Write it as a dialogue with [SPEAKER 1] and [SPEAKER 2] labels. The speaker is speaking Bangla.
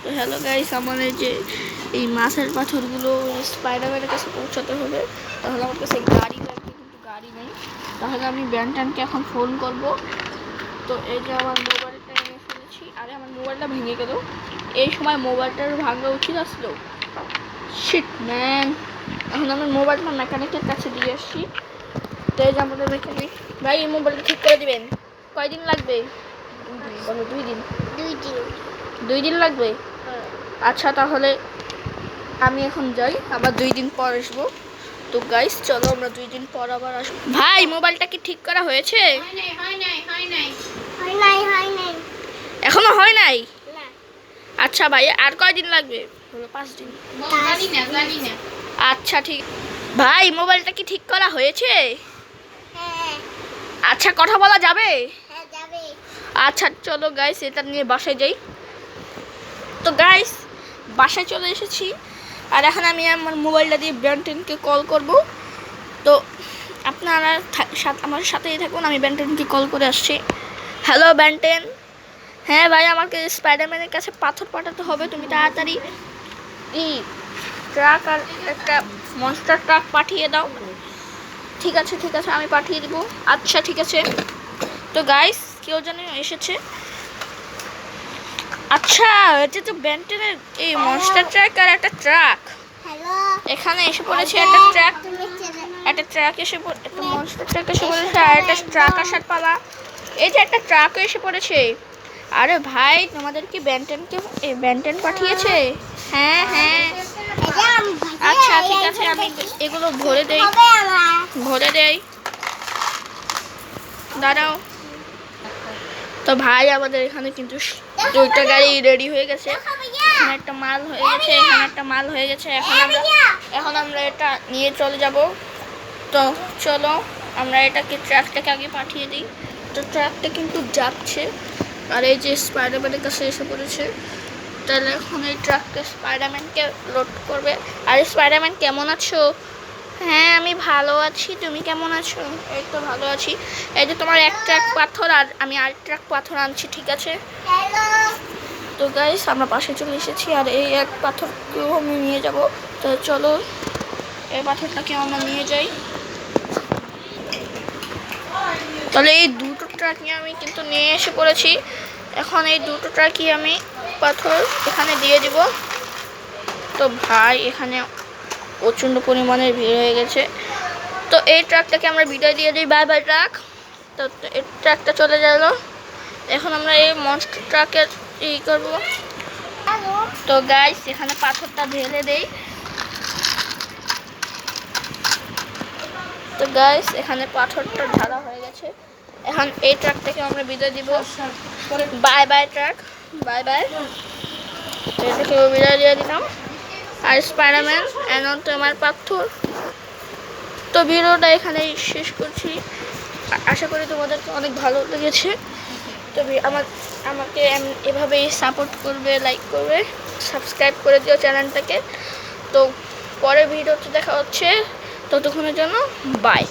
[SPEAKER 1] তো হ্যালো গাইস, আমার এই যে এই মাছের পাথরগুলো স্পাইডারম্যানের কাছে পৌঁছাতে হবে। তাহলে আমার কাছে গাড়ি লাগবে, কিন্তু গাড়ি নেই। তাহলে আমি ব্যান্টানকে এখন ফোন করব। তো এই যে আমার মোবাইলটা এনে ফেলেছি। আরে আমার মোবাইলটা ভেঙে গেল। এই সময় মোবাইলটার ভাঙা উচিত আসলো। Shit man. এখন আমার মোবাইলটা মেকানিকের কাছে দিয়ে আসছি। তো এই যে আমাদের মেকানিক ভাই, এই মোবাইলটা ঠিক করে দিবেন। কয়দিন লাগবে? বলো 2 দিন। 2 দিন লাগবে। আচ্ছা, তাহলে আমি এখন যাই, আবার 2 দিন পর আসবো। তো গাইস চলো, আমরা 2 দিন পর আবার আসবো। ভাই, মোবাইলটা কি ঠিক করা হয়েছে? এখনো হয় নাই? আচ্ছা ভাই, আর কয়দিন লাগবে? হলো 5 দিন। আচ্ছা ঠিক। ভাই, মোবাইলটা কি ঠিক করা হয়েছে? আচ্ছা, কথা বলা যাবে? আচ্ছা চলো গাইস, এটা নিয়ে বাসায় যাই। তো গাইস, বাসায় চলে এসেছি। আর এখন আমি আমার মোবাইলটা দিয়ে ব্যান্টেনকে কল করব। তো আপনারা আমার সাথেই থাকুন, আমি ব্যান্টেনকে কল করে আসছি। Hello Banten. হ্যাঁ ভাই, আমাকে স্পাইডারম্যানের কাছে পাথর পাঠাতে হবে, তুমি তাড়াতাড়ি ট্রাক আর একটা মনস্টার ট্রাক পাঠিয়ে দাও। ঠিক আছে ঠিক আছে, আমি পাঠিয়ে দিব। আচ্ছা ঠিক আছে। তো গাইস, কেউ যেন এসেছে। আচ্ছা, এটা তো ব্যান্টেনের এই মনস্টার ট্রাক আর একটা ট্রাক এখানে এসে পড়েছে। একটা ট্রাক এসে একটা মনস্টার ট্রাক এসে পড়েছে, আর একটা ট্রাক আসার পালা। এই যে একটা ট্রাকও এসে পড়েছে। আরে ভাই, তোমাদের কি ব্যান্টেন পাঠিয়েছে? হ্যাঁ হ্যাঁ। আচ্ছা ঠিক আছে, আমি এগুলো ভরে দেই। দাঁড়াও। তো ভাই, আমাদের এখানে কিন্তু 2টা গাড়ি রেডি হয়ে গেছে। এখানে একটা মাল হয়ে গেছে, এখানে একটা মাল হয়ে গেছে। এখন আমরা এটা নিয়ে চলে যাব। তো চলো, আমরা ট্রাকটাকে আগে পাঠিয়ে দিই। তো ট্রাকটা কিন্তু যাচ্ছে, আর এই যে স্পাইডারম্যানের কাছে এসে পড়েছে। তাহলে এখন এই ট্রাকটা স্পাইডারম্যানকে লোড করবে। আর স্পাইডারম্যান, কেমন আছো? হ্যাঁ, আমি ভালো আছি, তুমি কেমন আছো? এই তো ভালো আছি। এই যে তোমার এক ট্রাক পাথর, আর আমি আর ট্রাক পাথর আনছি, ঠিক আছে? তো গাইস, আমরা পাশে চলে এসেছি, আর এই এক পাথরকেও আমি নিয়ে যাব। তো চলো, এই পাথরটাকেও আমরা নিয়ে যাই। তাহলে এই 2টো ট্রাকই আমি কিন্তু নিয়ে এসে পড়েছি। এখন এই 2টো ট্রাকই আমি পাথর এখানে দিয়ে দিব। তো ভাই, এখানে প্রচণ্ড পরিমাণের ভিড় হয়ে গেছে। তো এই ট্রাকটাকে আমরা বিদায় দিয়ে দিই। Bye bye truck. তো এই ট্রাকটা চলে গেল। এখন আমরা এই মনস্টার ট্রাকের করব। তো গাইস, এখানে পাথরটা ঢেলে দেই। তো গাইস, এখানে পাথরটা ঢালা হয়ে গেছে। এখন এই ট্রাকটাকে আমরা বিদায় দিব। Bye bye truck, bye bye. এটাকে বিদায় দিয়ে দিলাম। আর স্পাইডারম্যান, এখন তোমার পাথর। তো ভিডিওটা এখানেই শেষ করছি। আশা করি তোমাদেরকে অনেক ভালো লেগেছে। তবে আমাকে এভাবেই সাপোর্ট করবে, লাইক করবে, সাবস্ক্রাইব করে দিও চ্যানেলটাকে। তো পরের ভিডিওতে দেখা হচ্ছে, ততক্ষণের জন্য বাই।